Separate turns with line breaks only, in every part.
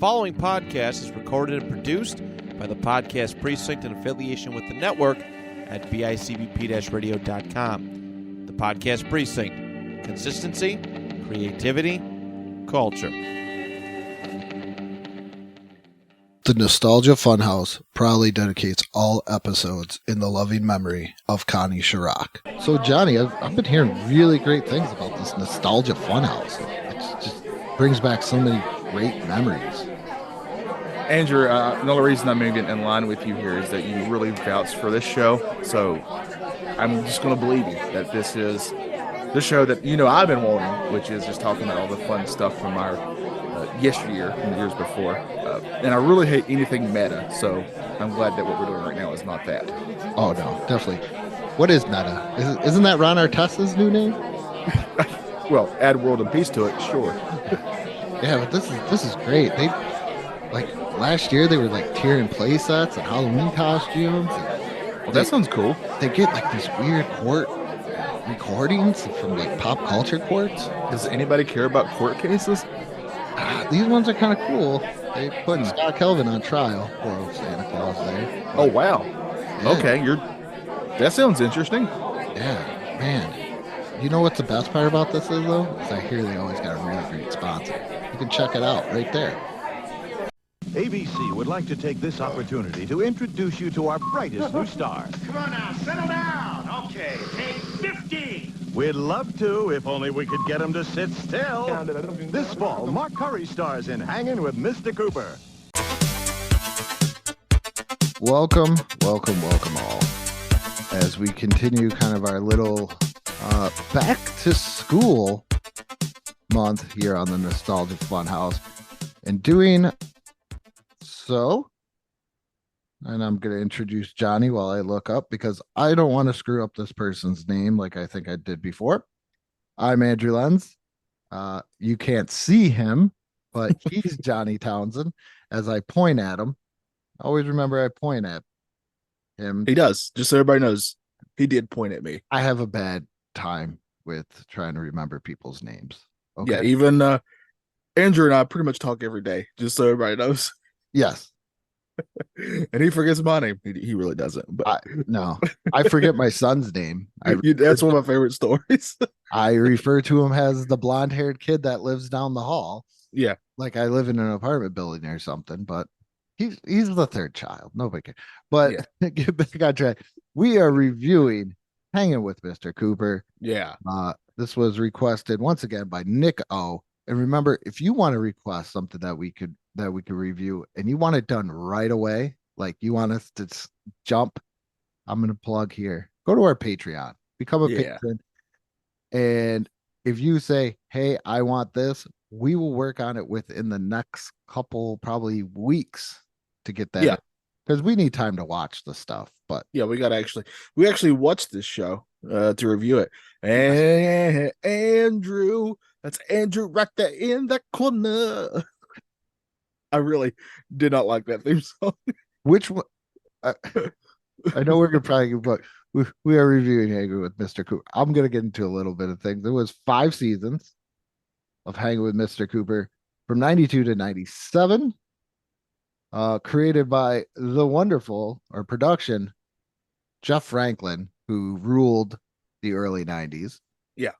following podcast is recorded and produced by the Podcast Precinct in affiliation with the network at bicbp-radio.com. The Podcast Precinct. Consistency, creativity, culture.
The Nostalgia Funhouse proudly dedicates all episodes in the loving memory of Connie Chirac. So, Johnny, I've been hearing really great things about this Nostalgia Funhouse. It just brings back so many great memories.
Andrew, the only reason I'm moving in line with you here is that you really vouched for this show. So I'm just going to believe you that this is the show that, I've been wanting, which is just talking about all the fun stuff from our yesteryear and the years before. And I really hate anything meta. So I'm glad that what we're doing right now is not that.
Oh, no, definitely. What is meta? Isn't that Ron Artest's new name?
Well, add World and Peace to it, sure.
Yeah, but this is great. They last year they were tearing play sets and Halloween costumes.
Well, that sounds cool.
They get these weird court recordings from pop culture courts.
Does anybody care about court cases?
These ones are kind of cool. They put Scott Kelvin on trial. Poor old Santa Claus there.
Oh wow.
Yeah.
Okay, that sounds interesting.
Yeah, man. You know what's the best part about this is though? Is I hear they always got a really great sponsor. You can check it out right there.
ABC would like to take this opportunity to introduce you to our brightest new star.
Come on now, settle down. Okay, take 50.
We'd love to, if only we could get him to sit still. This fall, Mark Curry stars in Hangin' with Mr. Cooper.
Welcome all. As we continue kind of our little back to school month here on the Nostalgia Funhouse. And doing so, and I'm going to introduce Johnny while I look up because I don't want to screw up this person's name like I think I did before. I'm Andrew Lenz. You can't see him, but he's Johnny Townsend as I point at him. Always remember I point at him.
He does, just so everybody knows. He did point at me.
I have a bad time with trying to remember people's names. Okay?
Yeah, even Andrew and I pretty much talk every day, just so everybody knows.
Yes.
And he forgets my name. He really doesn't. But
I forget my son's name.
That's one of my favorite stories.
I refer to him as the blonde-haired kid that lives down the hall.
Yeah.
Like I live in an apartment building or something, but he's the third child. Nobody cares. But get back on track. We are reviewing Hangin' with Mr. Cooper.
Yeah.
This was requested once again by Nick O. And remember, if you want to request something that we could review and you want it done right away, like you want us to jump, I'm going to plug here. Go to our Patreon, become a patron. And if you say, hey, I want this, we will work on it within the next couple, probably weeks to get that.
Yeah.
Because we need time to watch the stuff. But
yeah, we actually watched this show to review it. And Andrew, that's Andrew right there in that corner. I really did not like that theme song.
Which one? I know we're gonna probably, but we are reviewing Hangin' with Mr. Cooper. I'm gonna get into a little bit of things. There was 5 seasons of Hangin' with Mr. Cooper from 92 to 97. Created by the wonderful production Jeff Franklin, who ruled the early 90s.
Yeah.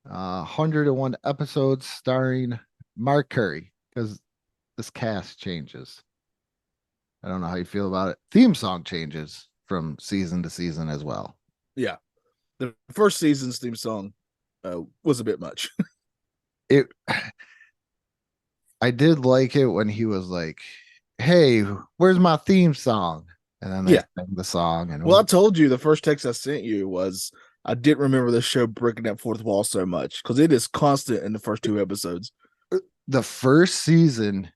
101 episodes starring Mark Curry, because this cast changes. I don't know how you feel about it. Theme song changes from season to season as well.
Yeah. The first season's theme song was a bit much.
I did like it when he was like, hey, where's my theme song? And then they sang the song. And
I told you the first text I sent you was I didn't remember the show breaking that fourth wall so much because it is constant in the first 2 episodes.
The first season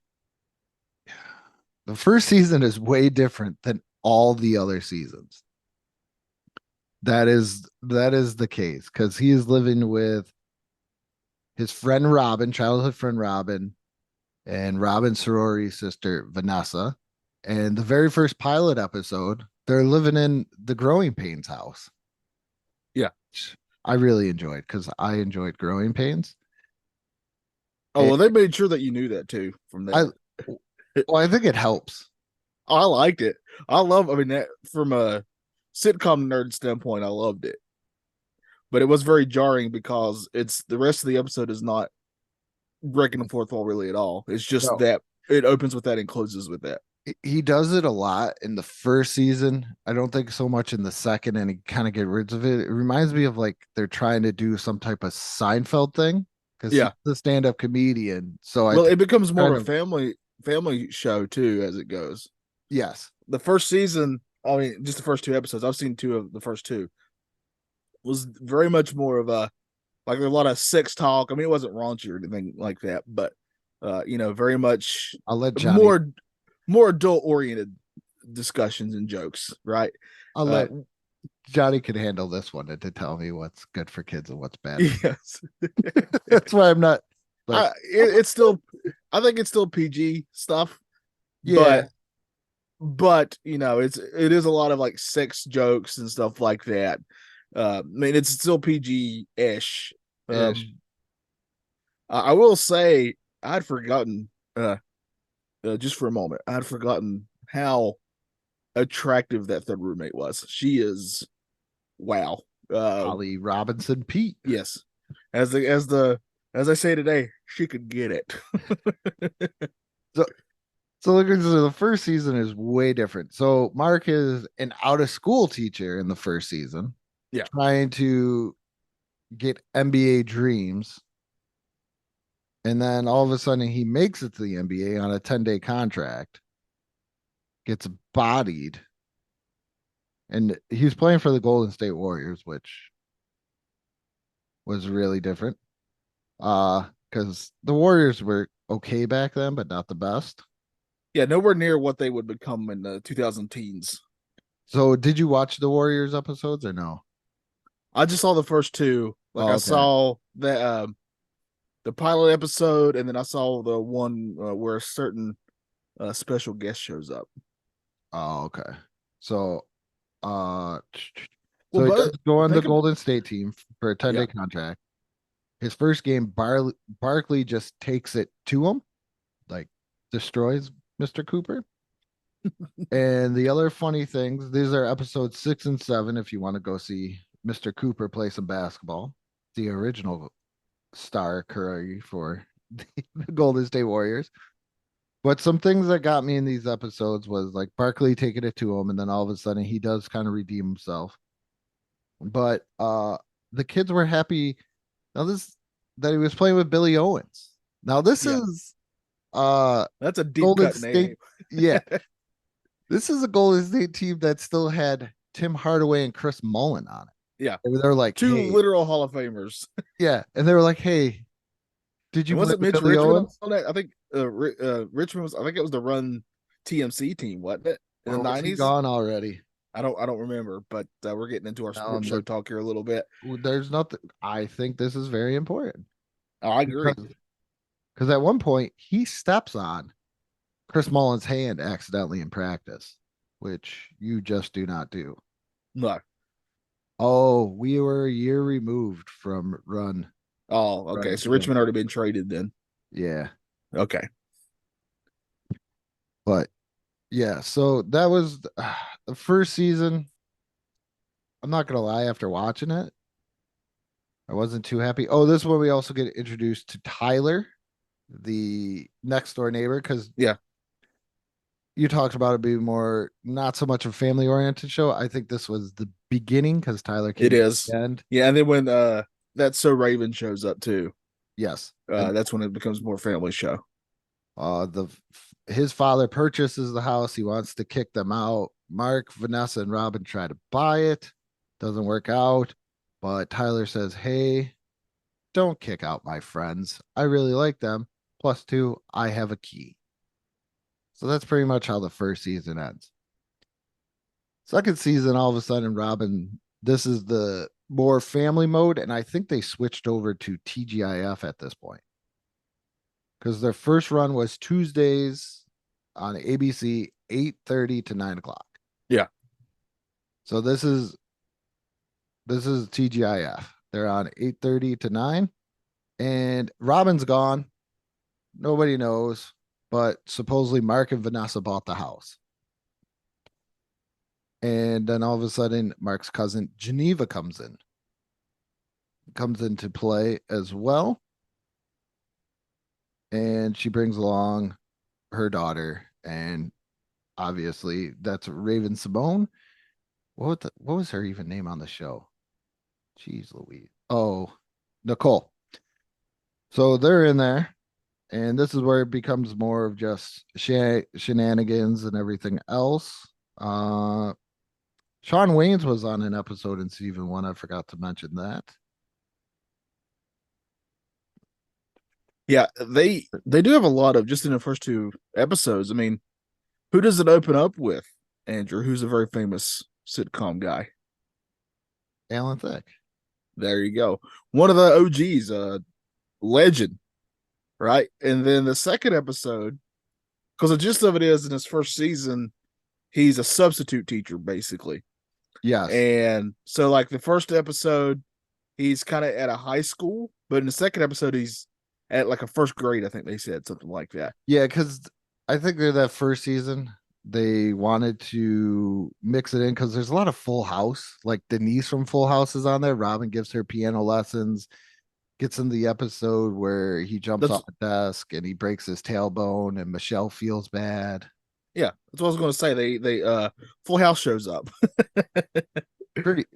is way different than all the other seasons. That is the case because he is living with his friend Robin, childhood friend Robin, and Robin's sorority sister Vanessa. And the very first pilot episode, they're living in the Growing Pains house.
Yeah.
I really enjoyed because I enjoyed Growing Pains.
Oh, well, they made sure that you knew that too from
I
that.
well, I think it helps.
I liked it. I mean, that from a sitcom nerd standpoint, I loved it. But it was very jarring because it's the rest of the episode is not breaking the fourth wall really at all. It's just
No.
that it opens with that and closes with that.
He does it a lot in the first season. I don't think so much in the second, and he kind of get rid of it. It reminds me of like they're trying to do some type of Seinfeld thing because he's
Yeah.
the stand-up comedian. So I
Well,
think
it becomes more
kind
of a family show too as it goes.
yes,
The first season, I mean, just the first two episodes. I've seen two of the first two. Was very much more of a like a lot of sex talk. I mean, it wasn't raunchy or anything like that, but very much
I'll let Johnny.
more adult oriented discussions and jokes, right?
I'll let Johnny can handle this one to tell me what's good for kids and what's bad.
Yes,
That's why I'm not. Like,
it's still, I think it's still PG stuff,
yeah,
but it is a lot of like sex jokes and stuff like that. I mean, it's still PG-ish.
ish.
I will say I'd forgotten just for a moment. I'd forgotten how attractive that third roommate was. She is wow.
Holly Robinson Pete.
Yes, as I say today, she could get it.
So look, so the first season is way different. So Mark is an out of school teacher in the first season,
Yeah.
trying to get MBA dreams. And then all of a sudden he makes it to the NBA on a 10-day contract, gets bodied. And he's playing for the Golden State Warriors, which was really different. Because the Warriors were okay back then, but not the best.
Yeah, nowhere near what they would become in the 2000 teens.
So did you watch the Warriors episodes or no?
I just saw the first two. Like
Oh,
I
okay.
saw the pilot episode, and then I saw the one where a certain special guest shows up.
Oh, okay. So so
Well,
he
but
does go on the
think of-
Golden State team for a 10-day
Yeah.
contract. His first game, Barkley just takes it to him, like destroys Mr. Cooper. And the other funny things, these are episodes 6 and 7 if you want to go see Mr. Cooper play some basketball. The original star Curry for the Golden State Warriors. But some things that got me in these episodes was like Barkley taking it to him, and then all of a sudden he does kind of redeem himself. But the kids were happy. Now this that he was playing with Billy Owens. Now this
Yeah.
is
That's a deep
Golden
cut
State.
name.
Yeah. This is a Golden State team that still had Tim Hardaway and Chris Mullen on it.
Yeah.
They're like
Two
hey.
literal Hall of Famers.
Yeah, and they were like, "Hey, did you
Was
play
it
with
Mitch
Billy
Richmond
Owens?"
on that? I think Richmond was. I think it was the Run TMC team, wasn't it? In
Or
the
was he
90s.
gone already?
I don't remember, but we're getting into our sports show
Look,
talk here a little bit.
there's nothing. I think this is very important.
Oh, I agree.
Because at one point he steps on Chris Mullen's hand accidentally in practice, which you just do not do.
No.
Oh, we were a year removed from Run.
Oh, okay.
Run
So Richmond already been traded then.
Yeah.
Okay.
But yeah, so that was the first season. I'm not gonna lie, after watching it, I wasn't too happy. Oh, this is where we also get introduced to Tyler, the next door neighbor, because
Yeah.
you talked about it being more not so much a family oriented show. I think this was the beginning because Tyler came
It is.
at the end.
Yeah, and then when That's So Raven shows up too,
Yes.
that's when it becomes more family show.
His father purchases the house. He wants to kick them out. Mark, Vanessa, and Robin try to buy it. Doesn't work out. But Tyler says, "Hey, don't kick out my friends. I really like them. Plus two, I have a key." So that's pretty much how the first season ends. Second season, all of a sudden, Robin, this is the more family mode, and I think they switched over to TGIF at this point. Because their first run was Tuesdays on ABC, 8:30 to 9 o'clock.
Yeah.
So this is TGIF. They're on 8:30 to 9. And Robin's gone. Nobody knows, but supposedly Mark and Vanessa bought the house. And then all of a sudden, Mark's cousin Geneva comes into play as well. And she brings along her daughter. And obviously, that's Raven Simone. What was her even name on the show? Jeez Louise. Oh, Nicole. So they're in there. And this is where it becomes more of just shenanigans and everything else. Uh, Sean Waynes was on an episode in season one. I forgot to mention that.
Yeah, they do have a lot of just in the first two episodes. I mean, who does it open up with? Andrew, who's a very famous sitcom guy.
Alan Thicke.
There you go. One of the OGs, legend, right? And then the second episode, because the gist of it is in his first season, he's a substitute teacher, basically.
Yes.
And so, like the first episode, he's kind of at a high school, but in the second episode, he's at like a first grade. I think they said something like that.
Yeah, because I think they're that first season. They wanted to mix it in because there's a lot of Full House. Like Denise from Full House is on there. Robin gives her piano lessons. Gets in the episode where he jumps off a desk and he breaks his tailbone, and Michelle feels bad.
Yeah, that's what I was going to say. They Full House shows up.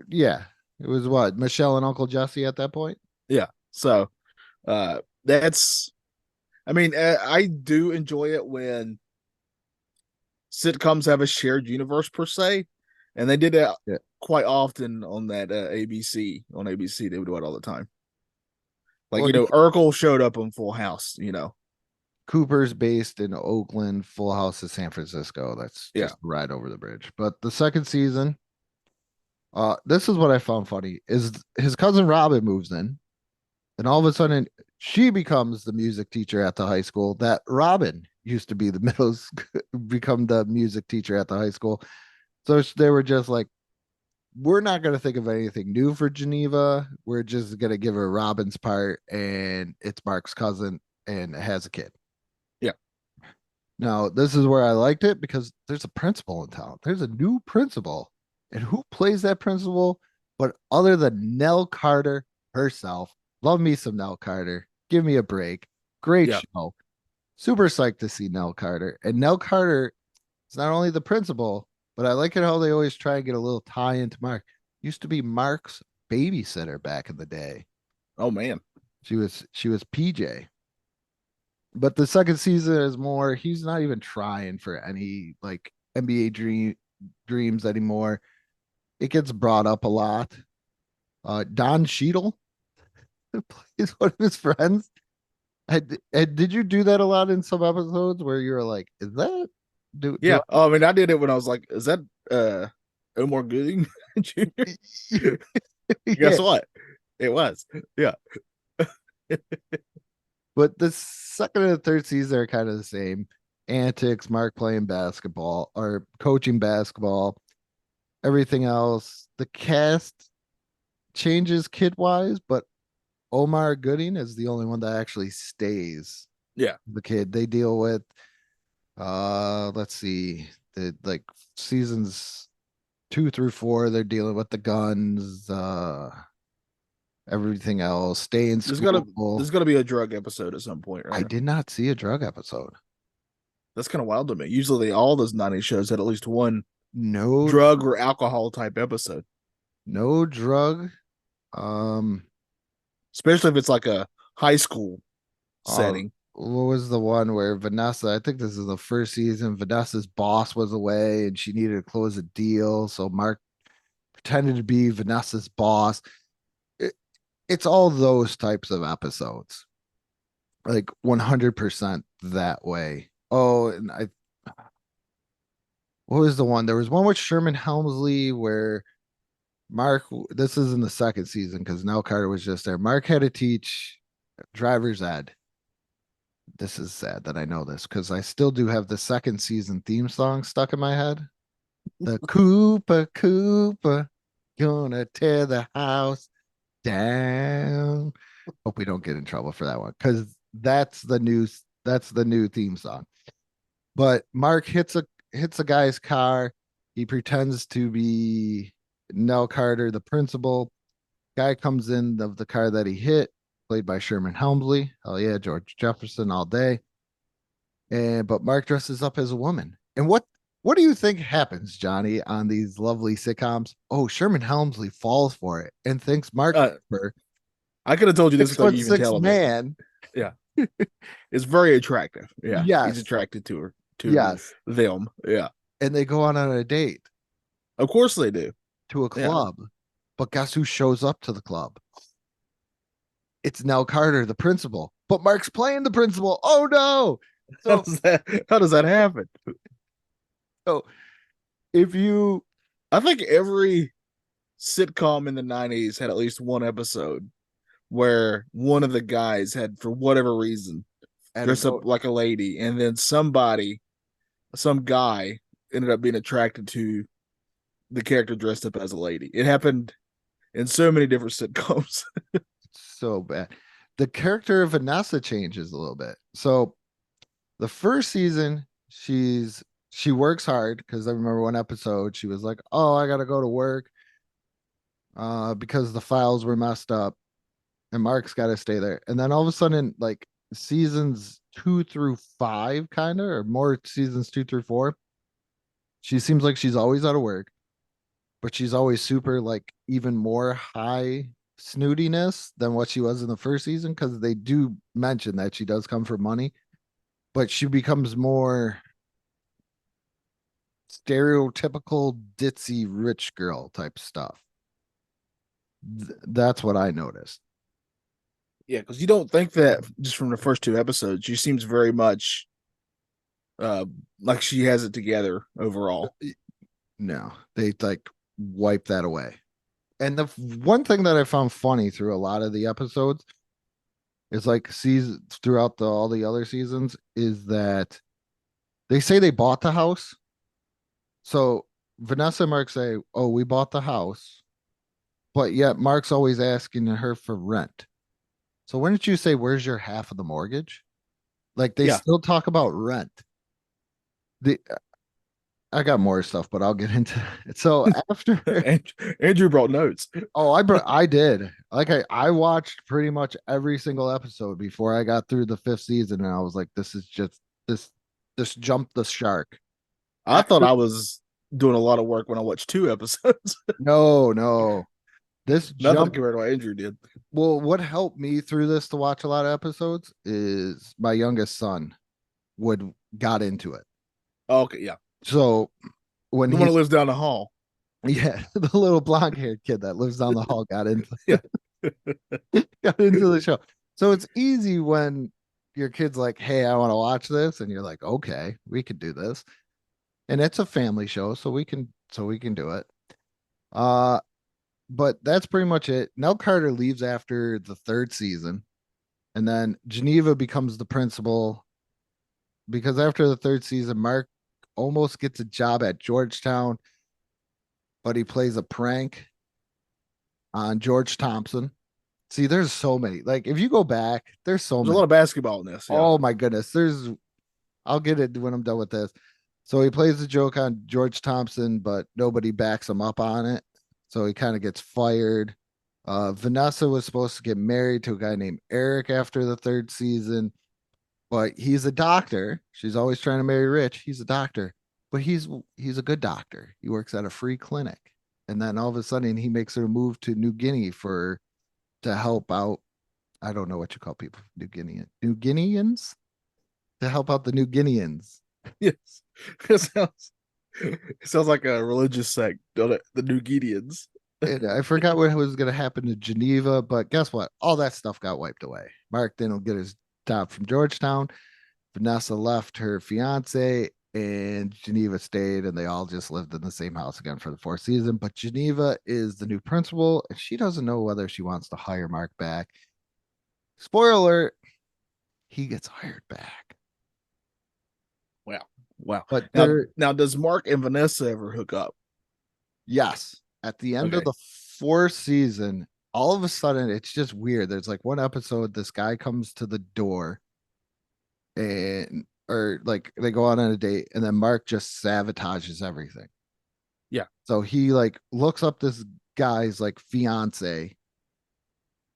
Yeah. It was what, Michelle and Uncle Jesse at that point?
Yeah. So that's, I mean, I do enjoy it when sitcoms have a shared universe per se, and they did it quite often on that ABC. On ABC, they would do it all the time. Like, well, Urkel showed up on Full House,
Cooper's based in Oakland, Full House is San Francisco. That's just right over the bridge. But the second season, this is what I found funny, is his cousin Robin moves in, and all of a sudden she becomes the music teacher at the high school that Robin used to be become the music teacher at the high school. So they were just like, we're not going to think of anything new for Geneva. We're just going to give her Robin's part, and it's Mark's cousin and has a kid.
Yeah.
Now, this is where I liked it because there's a principal in town. There's a new principal. And who plays that principal? But other than Nell Carter herself. Love me some Nell Carter. Give me a break. Great show. Super psyched to see Nell Carter. And Nell Carter is not only the principal, but I like it how they always try and get a little tie into Mark. Used to be Mark's babysitter back in the day.
Oh man.
She was PJ. But the second season is more, he's not even trying for any like NBA dreams anymore. It gets brought up a lot. Don Cheadle plays one of his friends. Did you do that a lot in some episodes where you were like, is that
I mean, I did it when I was like, is that Omar Gooding Jr.? Guess what? It was. Yeah.
But the second and the third season are kind of the same. Antics, Mark playing basketball or coaching basketball, everything else. The cast changes kid-wise, but Omar Gooding is the only one that actually stays.
Yeah.
The kid they deal with. Let's see. The like seasons 2 through 4, they're dealing with the guns, everything else. Stay in school.
There's gonna be a drug episode at some point, right?
I did not see a drug episode.
That's kind of wild to me. Usually all those 90s shows had at least one drug or alcohol type episode.
No drug.
Especially if it's like a high school setting.
What was the one where Vanessa, I think this is the first season, Vanessa's boss was away and she needed to close a deal. So Mark pretended to be Vanessa's boss. It's all those types of episodes. Like 100% that way. Oh, and what was the one? There was one with Sherman Helmsley where Mark, this is in the second season because Nell Carter was just there. Mark had to teach driver's ed. This is sad that I know this because I still do have the second season theme song stuck in my head. The Koopa, gonna tear the house down. Hope we don't get in trouble for that one because that's the new That's the new theme song. But Mark hits a guy's car. He pretends to be Nell Carter, the principal. Guy comes in of the car that he hit, played by Sherman Helmsley. Hell yeah, George Jefferson all day. And but Mark dresses up as a woman. And what do you think happens, Johnny, on these lovely sitcoms? Oh, Sherman Helmsley falls for it and thinks Mark Cooper,
I could have told you this without you even
6'6"
telling me.
man.
Yeah. It's very attractive. Yeah.
Yes.
He's attracted to her. To
Yes.
them. Yeah.
And they go on a date
Of course they do.
to a club. Yeah. But guess who shows up to the club? It's Nell Carter, the principal. But Mark's playing the principal. Oh no.
So, how does that happen?
So if you
I think every sitcom in the 90s had at least one episode where one of the guys had, for whatever reason, dressed up like a lady, and then some guy ended up being attracted to the character dressed up as a lady. It happened in so many different sitcoms.
So bad. The character of Vanessa changes a little bit. So the first season, she works hard because I remember one episode she was like, "Oh, I gotta go to work because the files were messed up, and Mark's got to stay there." And then all of a sudden, like seasons 2 through 5, kind of, or more seasons 2 through 4, she seems like she's always out of work, but she's always super like even more high snootiness than what she was in the first season because they do mention that she does come for money, but she becomes more stereotypical ditzy rich girl type stuff. That's what I noticed.
Yeah, because you don't think that just from the first 2 episodes. She seems very much like she has it together overall.
No, they like wipe that away. And the one thing that I found funny through a lot of the episodes is like seasons throughout all the other seasons is that they say they bought the house. So Vanessa and Mark say, "Oh, we bought the house," but yet Mark's always asking her for rent. So why didn't you say, "Where's your half of the mortgage?" Like they still talk about rent. I got more stuff, but I'll get into it. So after
Andrew brought notes.
Oh, I did. Like I watched pretty much every single episode before I got through the 5th season, and I was like, this is just this jumped the shark.
I thought I was doing a lot of work when I watched 2 episodes.
No. This
Nothing compared to what Andrew did.
Well, what helped me through this to watch a lot of episodes is my youngest son got into it.
Okay, yeah.
So when
the one who lives down the hall.
Yeah, the little blonde haired kid that lives down the hall got into got into the show. So it's easy when your kid's like, "Hey, I want to watch this," and you're like, "Okay, we could do this." And it's a family show, so we can do it. But that's pretty much it. Nell Carter leaves after the 3rd season, and then Geneva becomes the principal because after the 3rd season, Mark almost gets a job at Georgetown, but he plays a prank on George Thompson. See, there's so many. Like, if you go back, there's
a lot of basketball in this.
Yeah. Oh my goodness. I'll get it when I'm done with this. So he plays the joke on George Thompson, but nobody backs him up on it. So he kind of gets fired. Vanessa was supposed to get married to a guy named Eric after the 3rd season, but he's a doctor. She's always trying to marry rich. He's a doctor, but he's a good doctor. He works at a free clinic. And then all of a sudden he makes her move to New Guinea to help out. I don't know what you call people, New Guineans, to help out the New Guineans.
Yes, it sounds like a religious sect, the New Guineans.
And I forgot what was going to happen to Geneva, but guess what? All that stuff got wiped away. Mark didn't get his job from Georgetown. Vanessa left her fiance, and Geneva stayed, and they all just lived in the same house again for the 4th season. But Geneva is the new principal, and she doesn't know whether she wants to hire Mark back. Spoiler alert, he gets hired back.
Wow.
But
now, does Mark and Vanessa ever hook up?
Yes. At the end of the 4th season, all of a sudden, it's just weird. There's like one episode, this guy comes to the door and or like they go out on a date, and then Mark just sabotages everything.
Yeah.
So he like looks up this guy's like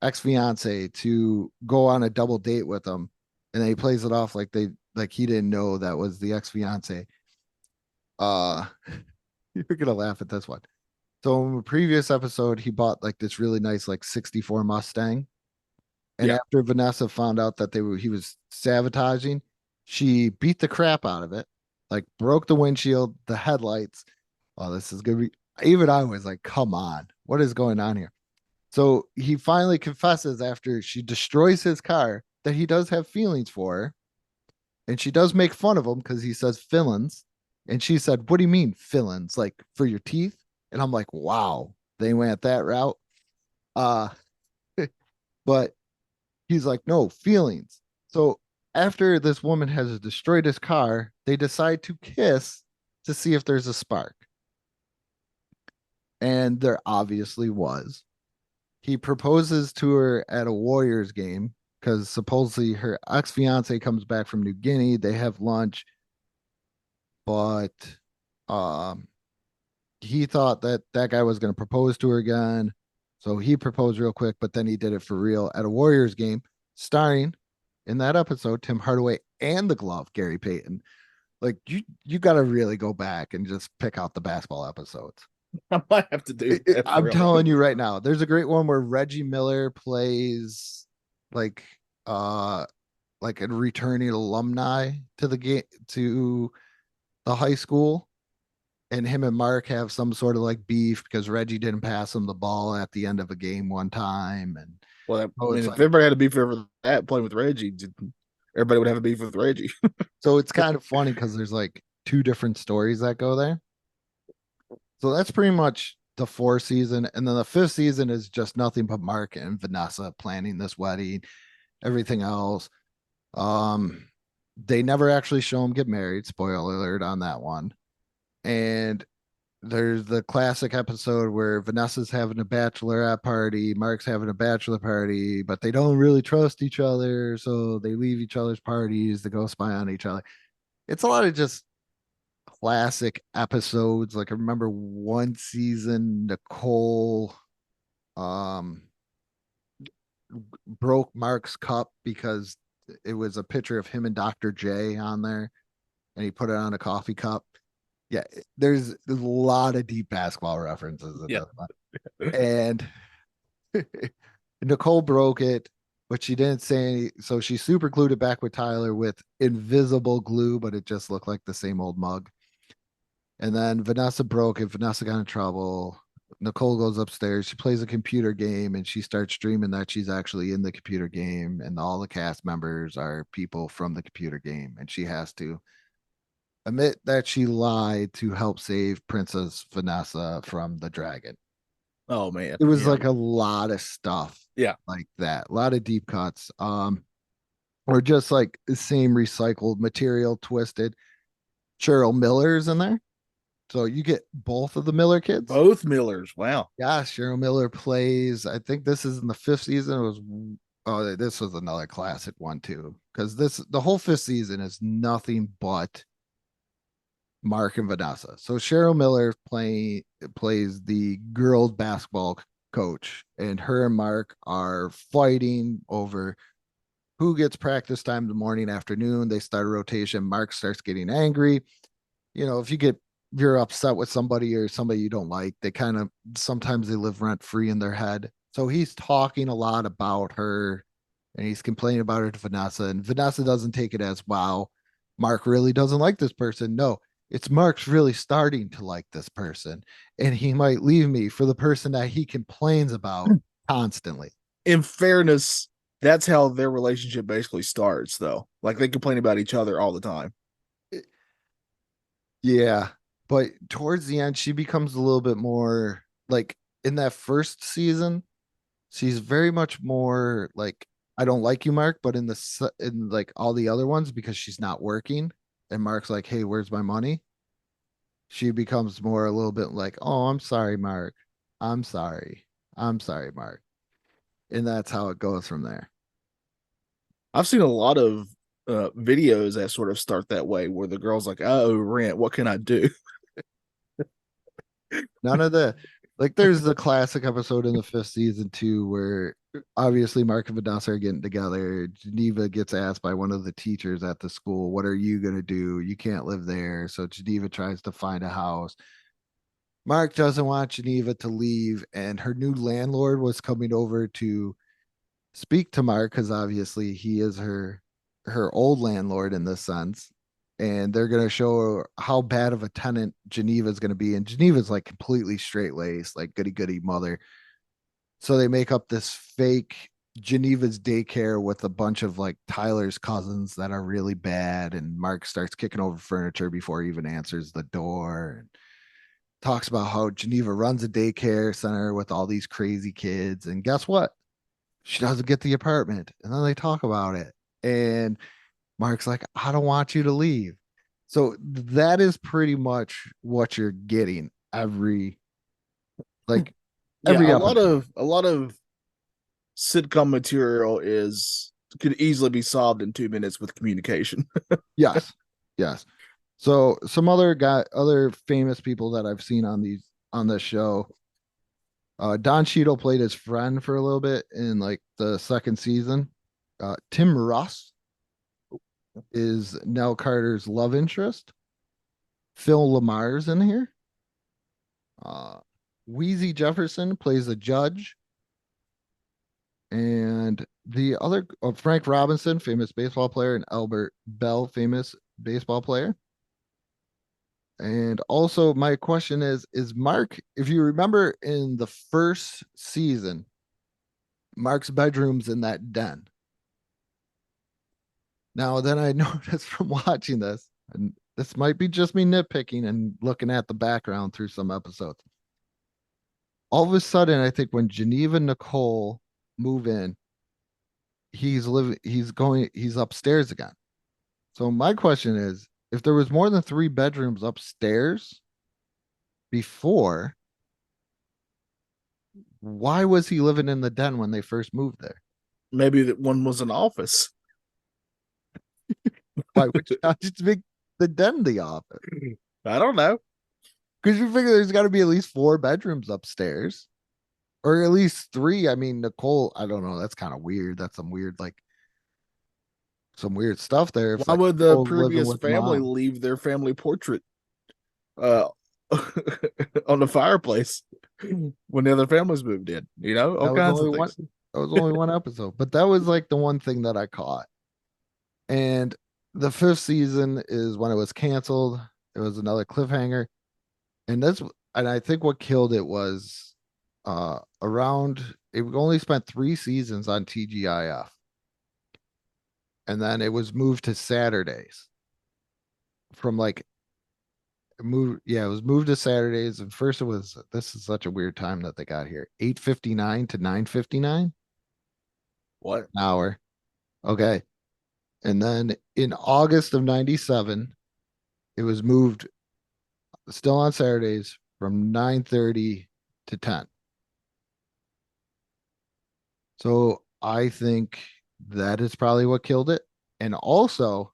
ex-fiance to go on a double date with him, and then he plays it off like he didn't know that was the ex-fiance. uh you're gonna laugh at this one. So in the previous episode, he bought like this really nice like 64 Mustang. And
Yeah.
after Vanessa found out that he was sabotaging, she beat the crap out of it, like broke the windshield, the headlights. Oh, this is gonna be, even I was like, come on, what is going on here? So he finally confesses after she destroys his car that he does have feelings for her. And she does make fun of him because he says fillings. And she said, what do you mean fillings? Like for your teeth? And I'm like, wow, they went that route. Uh, but he's like, no, feelings. So after this woman has destroyed his car, they decide to kiss to see if there's a spark. And there obviously was. He proposes to her at a Warriors game because supposedly her ex fiance comes back from New Guinea. They have lunch, but um, he thought that that guy was going to propose to her again. So he proposed real quick, but then he did it for real at a Warriors game, starring in that episode Tim Hardaway and the glove Gary Payton. Like you got to really go back and just pick out the basketball episodes.
I might have to do that.
I'm telling you right now, there's a great one where Reggie Miller plays like uh like a returning alumni to the game, to the high school, and him and Mark have some sort of like beef because Reggie didn't pass him the ball at the end of a game one time. And
Well, I
oh,
mean,
it's
if
like,
everybody had a beef over that playing with Reggie, everybody would have a beef with Reggie.
so it's kind of funny because there's like two different stories that go there. So that's pretty much the fourth season. And then the fifth season is just nothing but Mark and Vanessa planning this wedding, everything else. Um, they never actually show him get married. Spoiler alert on that one. And there's the classic episode where Vanessa's having a bachelorette party, Mark's having a bachelor party, but they don't really trust each other. So they leave each other's parties to go spy on each other. It's a lot of just classic episodes. Like I remember one season, Nicole um broke Mark's cup because it was a picture of him and Dr. J on there, and he put it on a coffee cup. Yeah, there's a lot of deep basketball references in
Yeah.
this one. And Nicole broke it, but she didn't say any, so she super glued it back with Tyler with invisible glue, but it just looked like the same old mug. And then Vanessa broke it. Vanessa got in trouble. Nicole goes upstairs. She plays a computer game and she starts dreaming that she's actually in the computer game, and all the cast members are people from the computer game. And she has to admit that she lied to help save Princess Vanessa from the dragon.
Oh man,
It was
yeah.
like a lot of stuff.
Yeah.
Like that. A lot of deep cuts. Or just like the same recycled material twisted. Cheryl Miller's in there. So you get both of the Miller kids.
Both Millers. Wow.
Yeah, Cheryl Miller plays. I think this is in the fifth season. It was, oh, this was another classic one too. Because the whole fifth season is nothing but Mark and Vanessa. So Cheryl Miller plays the girls basketball coach, and her and Mark are fighting over who gets practice time in the morning, afternoon. They start a rotation. Mark starts getting angry. If you're upset with somebody or somebody you don't like, they kind of sometimes they live rent free in their head. So he's talking a lot about her, and he's complaining about her to Vanessa, and Vanessa doesn't take it as, wow, Mark really doesn't like this person. No, it's Mark's really starting to like this person, and he might leave me for the person that he complains about constantly.
In fairness, that's how their relationship basically starts, though. Like they complain about each other all the time.
Yeah. But towards the end, she becomes a little bit more like in that first season, she's very much more like, I don't like you, Mark, but in like all the other ones, because she's not working and Mark's like, hey, where's my money? She becomes more a little bit like, oh, I'm sorry, Mark. I'm sorry. I'm sorry, Mark. And that's how it goes from there.
I've seen a lot of videos that sort of start that way, where the girl's like, "Oh, rent. What can I do?"
None of the like there's the classic episode in the fifth season too where obviously Mark and Vanessa are getting together. Geneva gets asked by one of the teachers at the school, "What are you gonna do? You can't live there." So Geneva tries to find a house. Mark doesn't want Geneva to leave, and her new landlord was coming over to speak to Mark because obviously he is her old landlord in this sense. And they're gonna show how bad of a tenant Geneva's gonna be. And Geneva's like completely straight laced, like goody goody mother. So they make up this fake Geneva's daycare with a bunch of like Tyler's cousins that are really bad. And Mark starts kicking over furniture before he even answers the door. And talks about how Geneva runs a daycare center with all these crazy kids. And guess what? She doesn't get the apartment. And then they talk about it. And Mark's like, "I don't want you to leave." So that is pretty much what you're getting like
Yeah,
every
a
episode.
lot of sitcom material is could easily be solved in 2 minutes with communication.
Yes. Yes. So some other famous people that I've seen on this show. Don Cheadle played his friend for a little bit in like the second season. Tim Russ is Nell Carter's love interest. Phil Lamar's in here. Uh, Wheezy Jefferson plays a judge. And the other, Frank Robinson, famous baseball player, and Albert Bell, famous baseball player. And also, my question is Mark, if you remember in the first season, Mark's bedroom's in that den. Now, then I noticed from watching this, and this might be just me nitpicking and looking at the background through some episodes. All of a sudden, I think when Geneva and Nicole move in, he's upstairs again. So my question is, if there was more than 3 bedrooms upstairs before, why was he living in the den when they first moved there?
Maybe that one was an office.
Why would you not just make the den the office?
I don't know.
Because you figure there's got to be at least 4 bedrooms upstairs, or at least 3. I mean, Nicole, I don't know. That's kind of weird. That's some weird stuff there. If
Why
like
would the
Nicole's living
previous
with
family
mom,
leave their family portrait uh on the fireplace when the other families moved in? You know, all
that was
kinds
only
of
one.
things.
That was only one episode, but that was like the one thing that I caught. And the fifth season is when it was canceled. It was another cliffhanger, and I think what killed it was around it only spent 3 seasons on TGIF, and then it was moved to Saturdays from like it was moved to Saturdays. And first it was this is such a weird time that they got here 8:59 to 9:59
What?
an hour. Okay. And then in August of 97, it was moved still on Saturdays from 9:30 to 10. So I think that is probably what killed it. And also,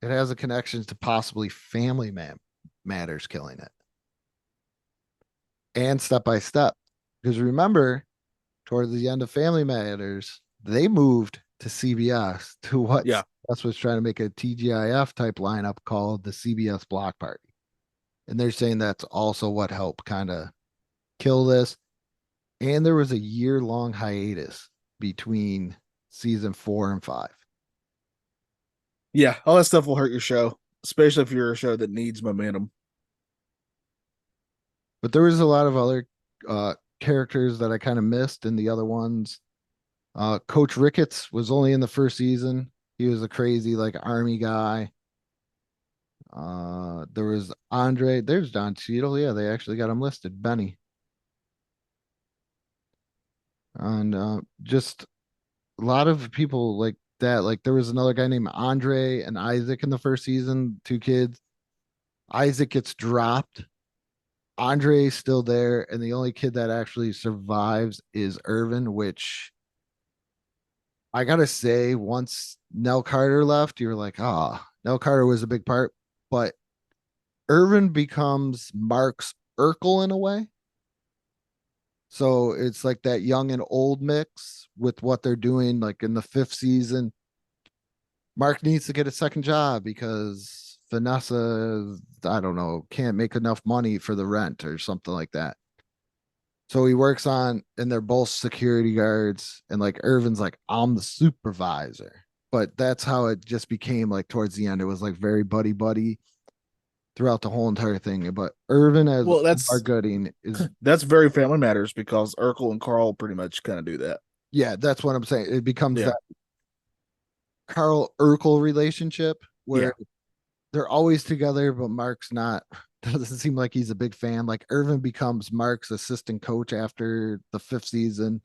it has a connection to possibly Matters killing it and Step by Step. Because remember, towards the end of Family Matters, they moved to CBS to what
Yeah.
CBS was trying to make a TGIF type lineup called the CBS Block Party. And they're saying that's also what helped kind of kill this. And there was a year-long hiatus between season 4 and 5.
Yeah, all that stuff will hurt your show, especially if you're a show that needs momentum.
But there was a lot of other characters that I kind of missed in the other ones. Coach Ricketts was only in the first season. He was a crazy like army guy. There was Andre. There's Don Cheadle. Yeah, they actually got him listed. Benny. And just a lot of people like that. Like there was another guy named Andre and Isaac in the first season, 2 kids. Isaac gets dropped. Andre's still there, and the only kid that actually survives is Irvin, which I gotta say, once Nell Carter left, you were like, ah, Nell Carter was a big part, but Irvin becomes Mark's Urkel in a way. So it's like that young and old mix with what they're doing. Like in the fifth season, Mark needs to get a second job because Vanessa, I don't know, can't make enough money for the rent or something like that. So he works on, and they're both security guards. And like Irvin's like, I'm the supervisor. But that's how it just became like towards the end. It was like very buddy buddy throughout the whole entire thing. But Irvin as
Well,
Omar Gooding is,
that's very Family Matters because Urkel and Carl pretty much kind of do that.
yeah, that's what I'm saying. It becomes
Yeah.
that Carl Urkel relationship where they're always together, but Mark's not. Doesn't seem like he's a big fan. Like Irvin becomes Mark's assistant coach after the fifth season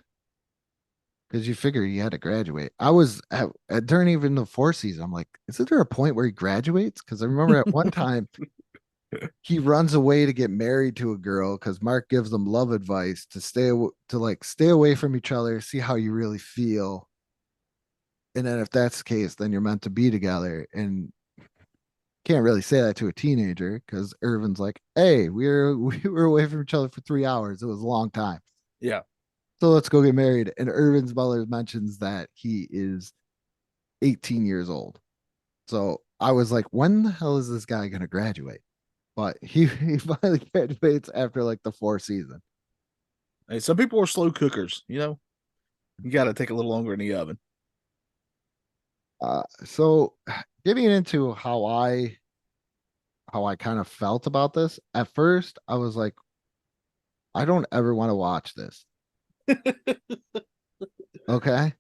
because you figure he had to graduate. I was during even the fourth season. I'm like, isn't there a point where he graduates? Because I remember at one time he runs away to get married to a girl because Mark gives them love advice to stay away from each other, see how you really feel, and then if that's the case, then you're meant to be together. And can't really say that to a teenager because Irvin's like, "Hey, we were away from each other for 3 hours. It was a long time.
Yeah.
So let's go get married." And Irvin's mother mentions that he is 18 years old. So I was like, "When the hell is this guy gonna graduate?" But he finally graduates after like the fourth season.
Hey, some people are slow cookers. You got to take a little longer in the oven.
So getting into how I kind of felt about this, at first I was like, I don't ever want to watch this. Okay.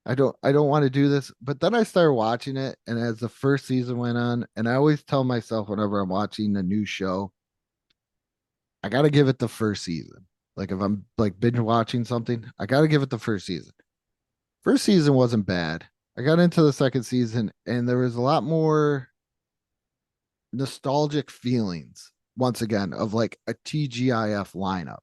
I don't want to do this. But then I started watching it, and as the first season went on, and I always tell myself whenever I'm watching a new show, I gotta give it the first season. Like if I'm like binge watching something, I gotta give it the first season. First season wasn't bad. I got into the second season, and there was a lot more nostalgic feelings once again of like a TGIF lineup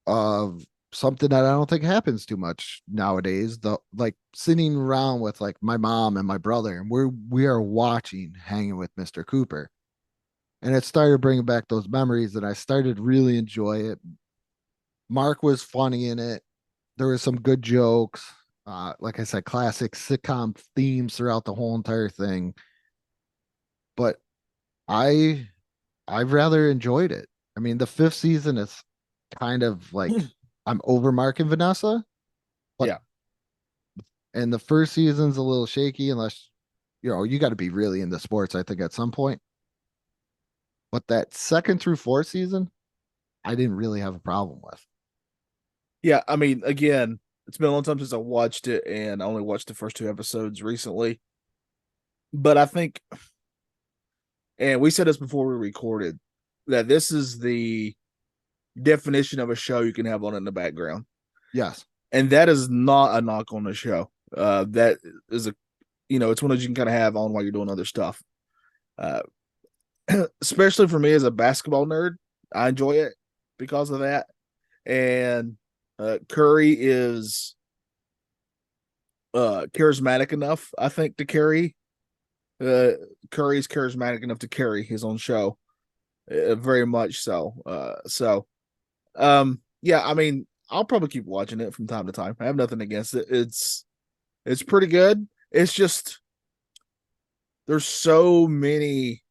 of something that I don't think happens too much nowadays. The like sitting around with like my mom and my brother, and we are watching Hanging with Mr. Cooper, and it started bringing back those memories, and I started to really enjoy it. Mark was funny in it. There was some good jokes. Like I said, classic sitcom themes throughout the whole entire thing. But I I've rather enjoyed it. I mean, the fifth season is kind of like I'm over Mark and Vanessa, but
Yeah.
and the first season's a little shaky unless you got to be really into sports, I think, at some point. But that second through fourth season, I didn't really have a problem with.
Yeah. I mean, again, it's been a long time since I watched it, and I only watched the first two episodes recently. But I think, and we said this before we recorded, that this is the definition of a show you can have on in the background.
Yes.
And that is not a knock on the show. That is it's one that you can kind of have on while you're doing other stuff. Uh, especially for me as a basketball nerd, I enjoy it because of that. And Curry is charismatic enough, I think, to carry. Curry's charismatic enough to carry his own show, very much so. Yeah, I mean, I'll probably keep watching it from time to time. I have nothing against it. It's pretty good. It's just there's so many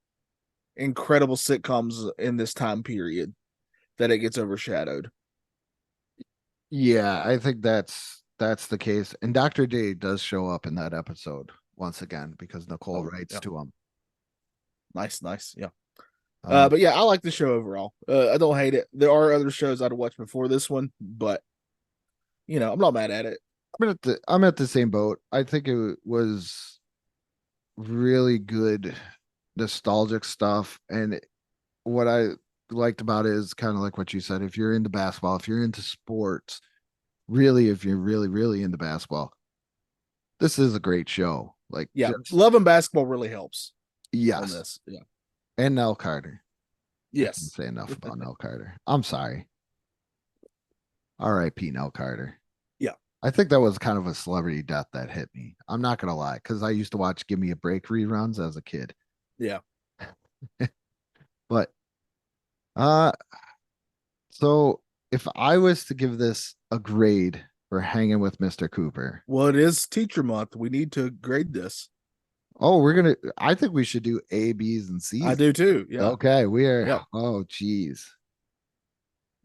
incredible sitcoms in this time period that it gets overshadowed.
Yeah, I think that's the case. And Dr. J does show up in that episode once again because Nicole writes
yeah.
to him.
Nice, yeah.
Um,
But yeah, I like the show overall. I don't hate it. There are other shows I'd watch before this one, but I'm not mad at it.
I'm at the same boat. I think it was really good nostalgic stuff. And what I liked about it is kind of like what you said. If you're into basketball, if you're into sports, really, if you're really, really into basketball, this is a great show. Like,
Yeah,
just,
loving basketball really helps on
yes.
this. Yeah.
And Nell Carter. I
Yes.
can't say enough about Nell Carter. I'm sorry. R.I.P. Nell Carter.
Yeah.
I think that was kind of a celebrity death that hit me. I'm not gonna lie, because I used to watch Give Me a Break reruns as a kid.
Yeah.
But uh so if I was to give this a grade for Hanging with Mr. Cooper,
Well, it is teacher month. We need to grade this.
oh, I think we should do A, B's, and C's.
I do too. Yeah.
Okay, we are.
Yeah.
Oh, geez.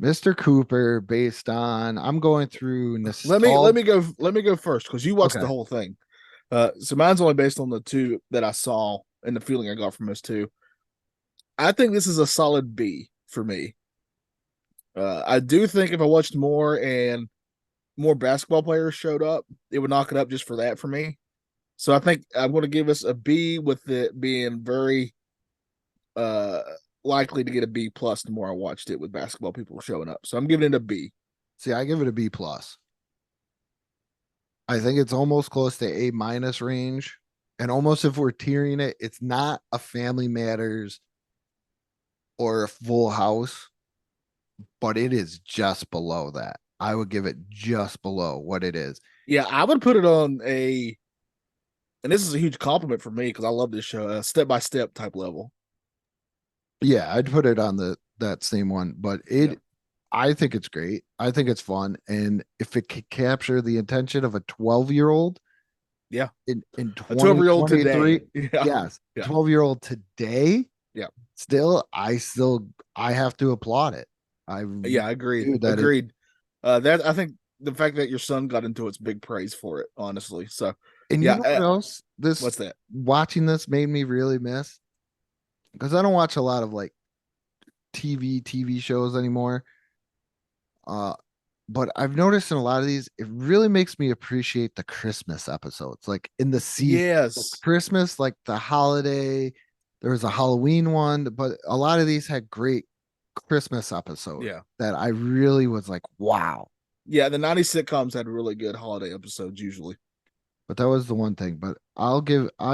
Mr. Cooper, based on I'm going through nostalgia.
Let me go first because you watched
Okay.
the whole thing. So mine's only based on the two that I saw and the feeling I got from those two. I think this is a solid B for me. I do think if I watched more and more basketball players showed up, it would knock it up just for that for me. So I think I'm going to give us a B with it being very uh likely to get a B plus the more I watched it with basketball people showing up. So I'm giving it a B.
See, I give it a B plus. I think it's almost close to A minus range. And almost if we're tiering it, it's not a Family Matters or a Full House, but it is just below that. I would give it just below what it is.
Yeah, I would put it on a, and this is a huge compliment for me because I love this show, a step by step type level.
Yeah, I'd put it on that same one, but
Yeah.
I think it's great. I think it's fun. And if it could capture the attention of a 12-year-old
Yeah.
in
A 12-year-old
2023,
today. Yeah.
yes,
Yeah.
12-year-old today,
Yeah.
I have to applaud it. I
Yeah, agreed.
do that.
Agreed. That I think the fact that your son got into it's big praise for it, honestly. So
And you
yeah,
know what else?
what's that?
Watching this made me really miss, because I don't watch a lot of like TV shows anymore. Uh, but I've noticed in a lot of these, it really makes me appreciate the Christmas episodes, like in the season.
Yes.
Christmas, like the holiday. There was a Halloween one, but a lot of these had great Christmas episodes
Yeah.
that I really was like, wow.
Yeah, the 90s sitcoms had really good holiday episodes usually.
But that was the one thing. But I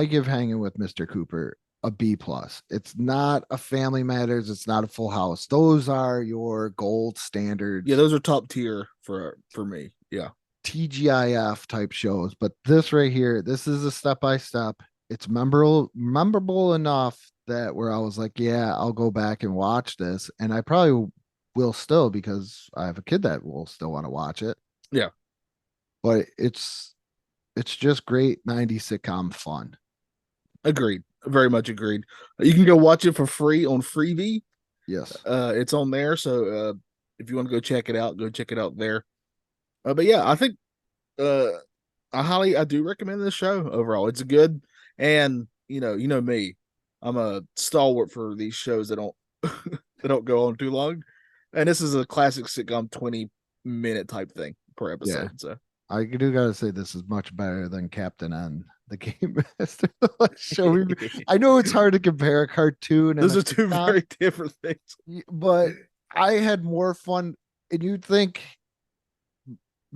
give Hanging with Mr. Cooper a B plus. It's not a Family Matters. It's not a Full House. Those are your gold standards.
Yeah, those are top tier for me. Yeah.
TGIF type shows. But this right here, this is a step by step. It's memorable enough that where I was like, yeah, I'll go back and watch this. And I probably will still, because I have a kid that will still want to watch it.
Yeah.
But it's just great 90s sitcom fun.
Agreed. Very much agreed. You can go watch it for free on Freevee.
Yes.
It's on there. So if you want to go check it out, go check it out there. But yeah, I think I do recommend this show overall. It's good, and you know me, I'm a stalwart for these shows that don't that don't go on too long, and this is a classic sitcom 20-minute type thing per episode.
Yeah.
So
I do gotta say this is much better than Captain N, the Game Master show. I know it's hard to compare a cartoon and
those
a
are two
sitcom,
very different things.
but I had more fun. And you'd think,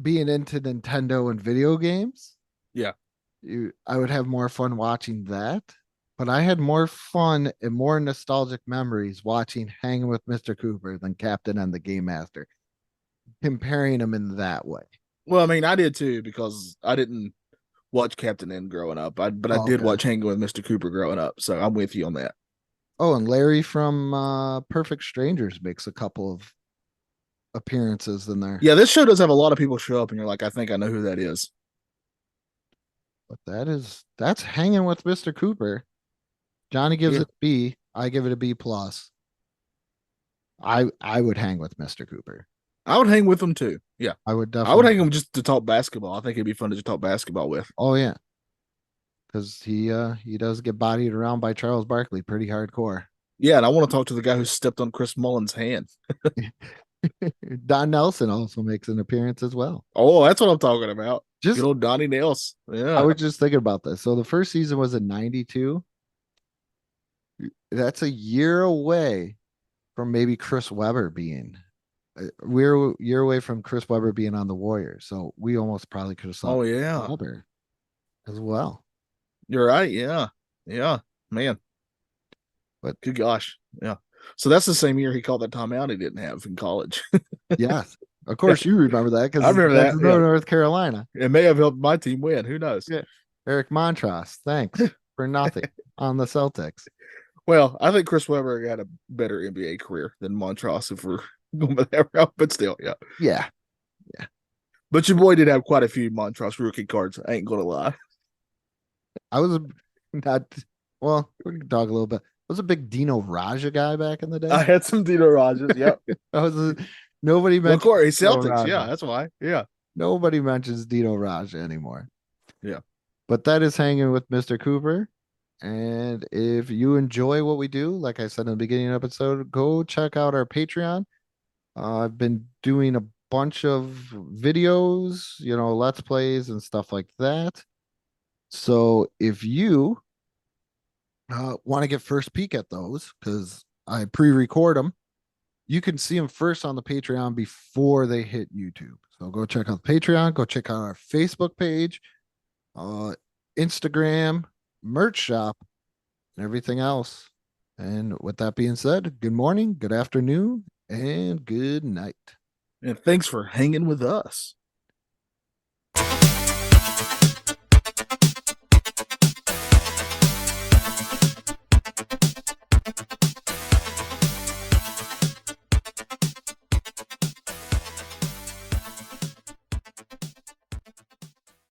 being into Nintendo and video games,
Yeah.
I would have more fun watching that. But I had more fun and more nostalgic memories watching Hanging with Mr. Cooper than Captain and the Game Master, comparing them in that way.
Well, I mean, I did too because I didn't watch Captain N growing up. But I did
Okay.
watch Hanging with Mr. Cooper growing up. So I'm with you on that.
Oh, and Larry from Perfect Strangers makes a couple of appearances in there.
Yeah, this show does have a lot of people show up, and you're like, I think I know who that is.
But that's Hanging with Mr. Cooper. Johnny gives
Yeah.
it a B. I give it a B plus. I would hang with Mr. Cooper.
I would hang with them too. Yeah.
I would definitely.
I would hang them just to talk basketball. I think it'd be fun to just talk basketball with.
Oh yeah, because he does get bodied around by Charles Barkley pretty hardcore.
Yeah, and I want to talk to the guy who stepped on Chris Mullin's hand.
Don Nelson also makes an appearance as well.
Oh, that's what I'm talking about.
Just
Good old Donnie Nails. Yeah.
I was just thinking about this. So the first season was in '92. That's a year away from maybe Chris Webber being. We're a year away from Chris Webber being on the Warriors, so we almost probably could have saw
Oh yeah.
Webber as well.
You're right. Yeah. Yeah. Man.
But
good gosh. Yeah. So that's the same year he called that timeout he didn't have in college.
yes, Of course, you remember that because
I remember
that's
that, yeah.
North Carolina.
It may have helped my team win. Who knows?
Yeah. Eric Montross, thanks for nothing on the Celtics.
Well, I think Chris Webber had a better NBA career than Montross if we're going by that route, but still, yeah.
Yeah.
But your boy did have quite a few Montross rookie cards. I ain't gonna lie.
I was not, well, we can talk a little bit. I was a big Dino Raja guy back in the day.
I had some Dino Rogers. Yep.
Nobody
Well, of
mentions
course, he's
Dino
Celtics.
Raja.
Yeah, that's why. Yeah.
Nobody mentions Dino Raja anymore.
Yeah.
But that is Hanging with Mr. Cooper. And if you enjoy what we do, like I said in the beginning of the episode, go check out our Patreon. I've been doing a bunch of videos, let's plays and stuff like that. So if you want to get first peek at those, because I pre-record them, you can see them first on the Patreon before they hit YouTube. So go check out the Patreon, go check out our Facebook page, Instagram, merch shop, and everything else. And with that being said, good morning, good afternoon, and good night.
And thanks for hanging with us.